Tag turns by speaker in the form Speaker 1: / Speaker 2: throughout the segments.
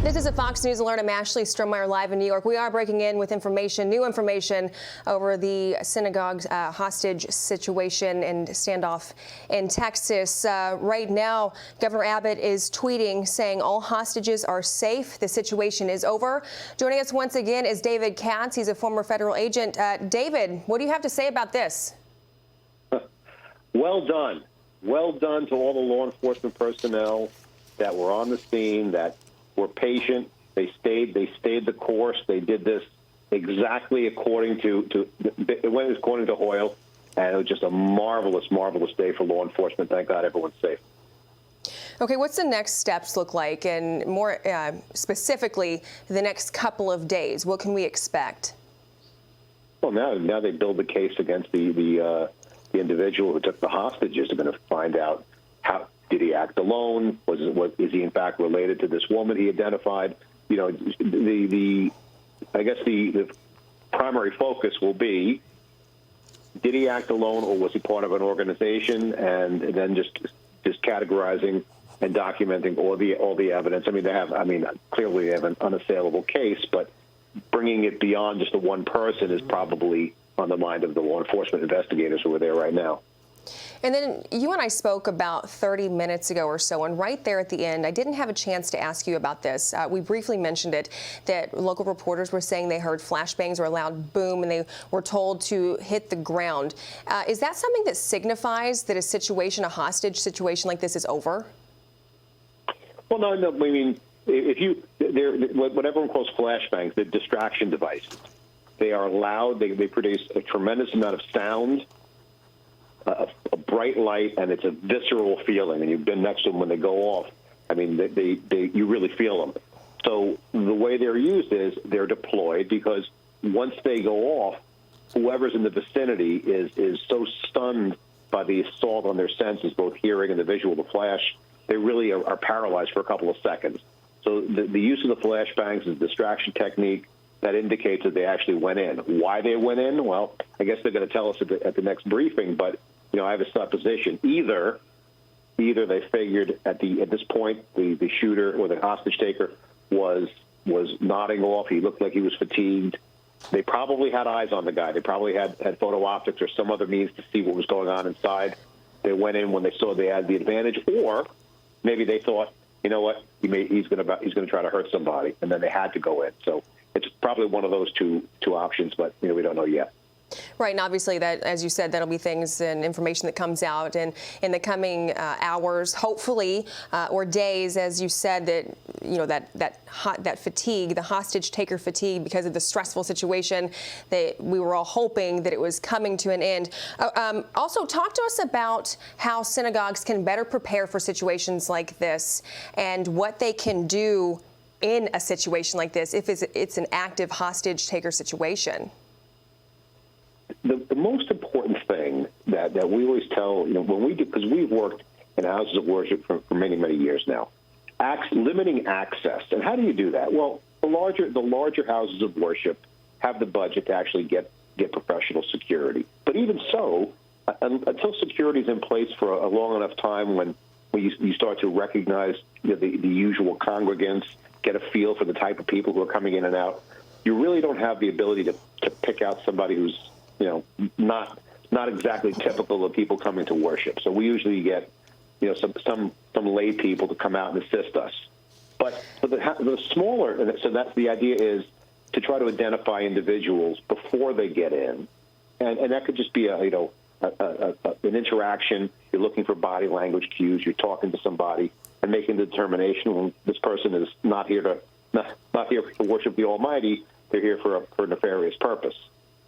Speaker 1: This is a Fox News Alert. I'm Ashley Strohmeyer live in New York. We are breaking in with new information over the synagogue hostage situation and standoff in Texas. Right now, Governor Abbott is tweeting saying all hostages are safe. The situation is over. Joining us once again is David Katz. He's a former federal agent. David, what do you have to say about this?
Speaker 2: Well done. Well done to all the law enforcement personnel that were on the scene, that were patient. They stayed the course. They did this exactly according to it went according to Hoyle, and it was just a marvelous day for law enforcement. Thank God everyone's safe.
Speaker 1: Okay, what's the next steps look like, and more specifically, the next couple of days? What can we expect?
Speaker 2: Well, now they build the case against the individual who took the hostages. They're going to find out how. Did he act alone? Is he in fact related to this woman he identified? You know, I guess the primary focus will be, did he act alone or was he part of an organization? And then just categorizing and documenting all the evidence. Clearly they have an unassailable case, but bringing it beyond just the one person is probably on the mind of the law enforcement investigators who are there right now.
Speaker 1: And then you and I spoke about 30 minutes ago or so, and right there at the end, I didn't have a chance to ask you about this. We briefly mentioned it, that local reporters were saying they heard flashbangs or a loud boom, and they were told to hit the ground. Is that something that signifies that a hostage situation like this is over?
Speaker 2: Well, no. I mean, what everyone calls flashbangs, they're distraction devices. They are loud. They produce a tremendous amount of sound. A bright light, and it's a visceral feeling, and you've been next to them when they go off. I mean, you really feel them. So the way they're used is they're deployed because once they go off, whoever's in the vicinity is so stunned by the assault on their senses, both hearing and the visual, the flash, they really are paralyzed for a couple of seconds. So the use of the flashbangs is a distraction technique that indicates that they actually went in. Why they went in? Well, I guess they're going to tell us at the next briefing, but I have a supposition. Either they figured at this point the shooter or the hostage taker was nodding off. He looked like he was fatigued. They probably had eyes on the guy. They probably had photo optics or some other means to see what was going on inside. They went in when they saw they had the advantage, or maybe they thought, you know what, he's going to try to hurt somebody, and then they had to go in. So it's probably one of those two options, but we don't know yet.
Speaker 1: Right, and obviously that, as you said, that'll be things and information that comes out in the coming hours, hopefully, or days, as you said, that fatigue, the hostage taker fatigue, because of the stressful situation, that we were all hoping that it was coming to an end. Also, talk to us about how synagogues can better prepare for situations like this and what they can do in a situation like this if it's an active hostage taker situation.
Speaker 2: The most important thing that we always tell, when we do, because we've worked in houses of worship for many, many years now, limiting access. And how do you do that? Well, the larger houses of worship have the budget to actually get professional security. But even so, until security is in place for a long enough time, when you start to recognize the usual congregants, get a feel for the type of people who are coming in and out, you really don't have the ability to pick out somebody who's not exactly typical of people coming to worship. So we usually get, some lay people to come out and assist us. But the smaller, so that's the idea, is to try to identify individuals before they get in, and that could just be an interaction. You're looking for body language cues. You're talking to somebody and making the determination when this person is not here to worship the Almighty. They're here for a nefarious purpose.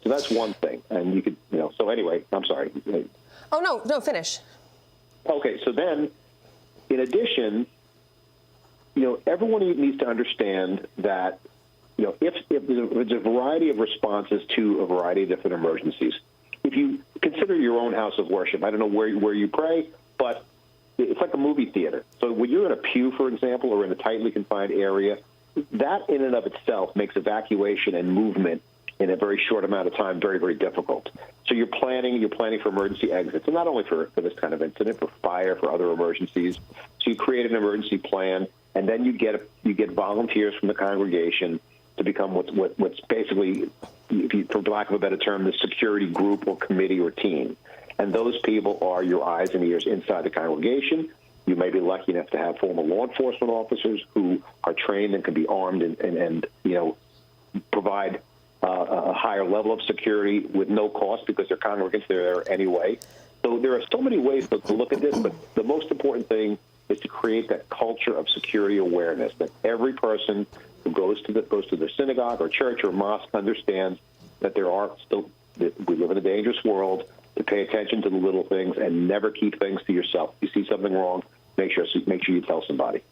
Speaker 2: So that's one thing, and you could, so anyway, I'm sorry.
Speaker 1: Oh, no, finish.
Speaker 2: Okay, so then, in addition, everyone needs to understand that, if there's a variety of responses to a variety of different emergencies, if you consider your own house of worship, I don't know where you pray, but it's like a movie theater. So when you're in a pew, for example, or in a tightly confined area, that in and of itself makes evacuation and movement in a very short amount of time very, very difficult. So you're planning for emergency exits, and not only for this kind of incident, for fire, for other emergencies. So you create an emergency plan, and then you get volunteers from the congregation to become what's basically, for lack of a better term, the security group or committee or team. And those people are your eyes and ears inside the congregation. You may be lucky enough to have former law enforcement officers who are trained and can be armed and provide a higher level of security with no cost because they're congregants, they're there anyway. So there are so many ways to look at this, but the most important thing is to create that culture of security awareness, that every person who goes to the synagogue or church or mosque understands that we live in a dangerous world, to pay attention to the little things and never keep things to yourself. If you see something wrong, make sure you tell somebody.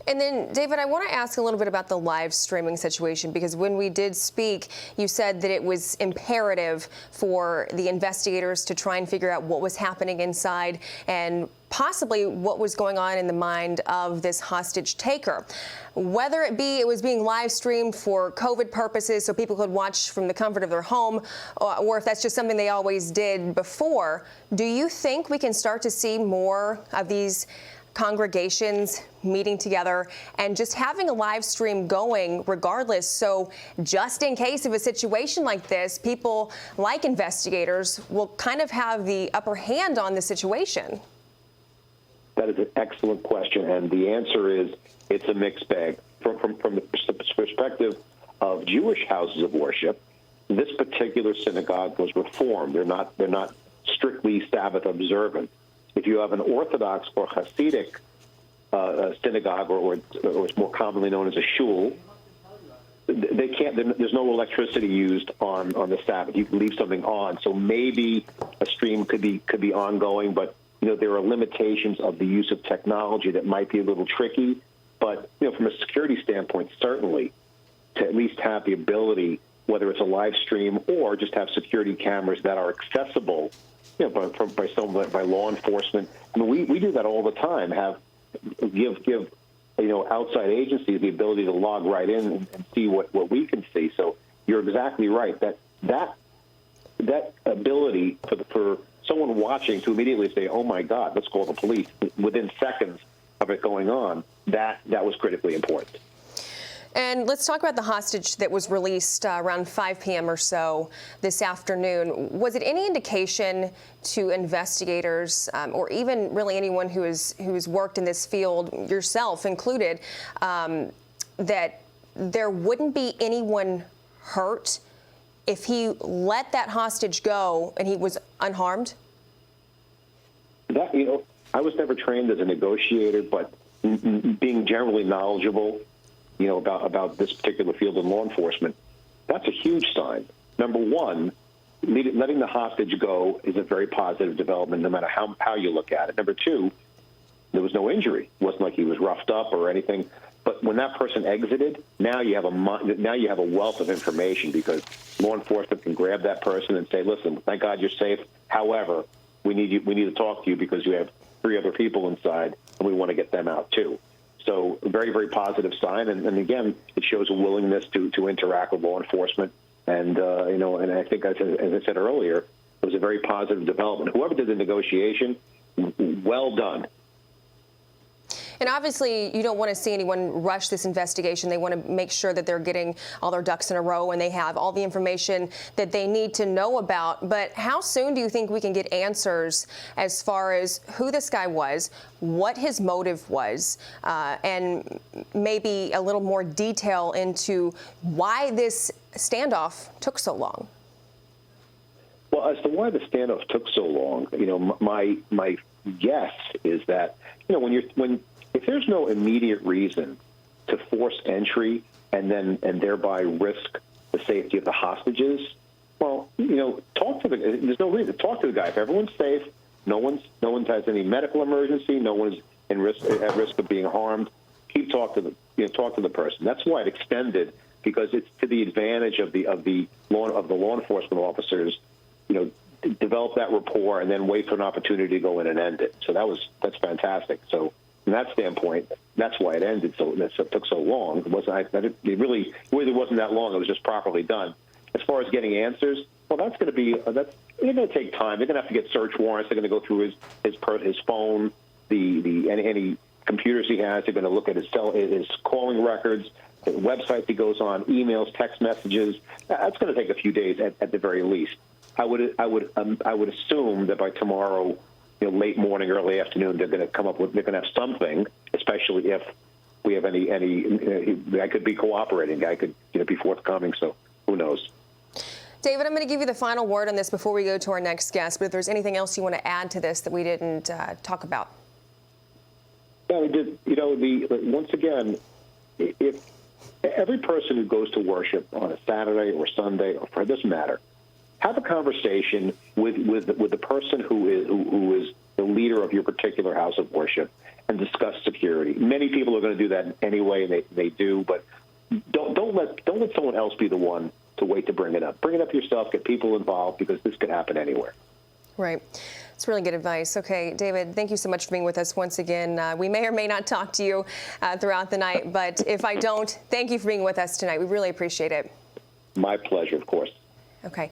Speaker 1: And then, David, I want to ask a little bit about the live streaming situation, because when we did speak, you said that it was imperative for the investigators to try and figure out what was happening inside and possibly what was going on in the mind of this hostage taker. Whether it was being live streamed for COVID purposes so people could watch from the comfort of their home, or if that's just something they always did before, do you think we can start to see more of these congregations meeting together and just having a live stream going regardless, so just in case of a situation like this, people like investigators will kind of have the upper hand on the situation?
Speaker 2: That is an excellent question, and the answer is it's a mixed bag. From the perspective of Jewish houses of worship, this particular synagogue was reformed. They're not strictly Sabbath observant. If you have an Orthodox or Hasidic synagogue, or it's more commonly known as a shul, they can't. There's no electricity used on the Sabbath. You can leave something on, so maybe a stream could be ongoing. But there are limitations of the use of technology that might be a little tricky. But from a security standpoint, certainly to at least have the ability, whether it's a live stream or just have security cameras that are accessible by law enforcement. I mean, we do that all the time. Give outside agencies the ability to log right in and see what we can see. So you're exactly right. That ability for someone watching to immediately say, "Oh my God, let's call the police," within seconds of it going on, that was critically important.
Speaker 1: And let's talk about the hostage that was released around 5 p.m. or so this afternoon. Was it any indication to investigators, or even really anyone who's worked in this field, yourself included, that there wouldn't be anyone hurt if he let that hostage go and he was unharmed?
Speaker 2: I was never trained as a negotiator, but being generally knowledgeable about this particular field in law enforcement, that's a huge sign. Number one, letting the hostage go is a very positive development, no matter how you look at it. Number two, there was no injury. It wasn't like he was roughed up or anything. But when that person exited, now you have a wealth of information, because law enforcement can grab that person and say, "Listen, thank God you're safe. However, we need to talk to you because you have 3 other people inside, and we want to get them out too." So a very, very positive sign, and again, it shows a willingness to interact with law enforcement. And and I think, as I said earlier, it was a very positive development. Whoever did the negotiation, well done.
Speaker 1: And obviously, you don't want to see anyone rush this investigation. They want to make sure that they're getting all their ducks in a row and they have all the information that they need to know about. But how soon do you think we can get answers as far as who this guy was, what his motive was, and maybe a little more detail into why this standoff took so long?
Speaker 2: Well, as to why the standoff took so long, my guess is that if there's no immediate reason to force entry and thereby risk the safety of the hostages, well, talk to there's no reason. Talk to the guy. If everyone's safe, no one has any medical emergency, no one's at risk of being harmed, talk to the person. That's why it extended, because it's to the advantage of the law enforcement officers, develop that rapport and then wait for an opportunity to go in and end it. So that's fantastic. So from that standpoint, that's why it ended. So it took so long. It really wasn't that long. It was just properly done. As far as getting answers, well, that's going to take time. They're going to have to get search warrants. They're going to go through his phone, any computers he has. They're going to look at his calling records, the websites he goes on, emails, text messages. That's going to take a few days at the very least. I would assume that by tomorrow, late morning, early afternoon, they're going to have something, especially if we have any I could be cooperating. I could be forthcoming. So who knows?
Speaker 1: David, I'm going to give you the final word on this before we go to our next guest. But if there's anything else you want to add to this that we didn't talk about.
Speaker 2: Yeah, we did. Once again, if every person who goes to worship on a Saturday or Sunday, or it doesn't matter, have a conversation with the person who is the leader of your particular house of worship and discuss security. Many people are going to do that anyway, and they do, but don't let someone else be the one to wait to bring it up. Bring it up yourself. Get people involved, because this could happen anywhere.
Speaker 1: Right. It's really good advice. Okay, David, thank you so much for being with us once again. We may or may not talk to you throughout the night, but if I don't, thank you for being with us tonight. We really appreciate it.
Speaker 2: My pleasure, of course.
Speaker 1: Okay.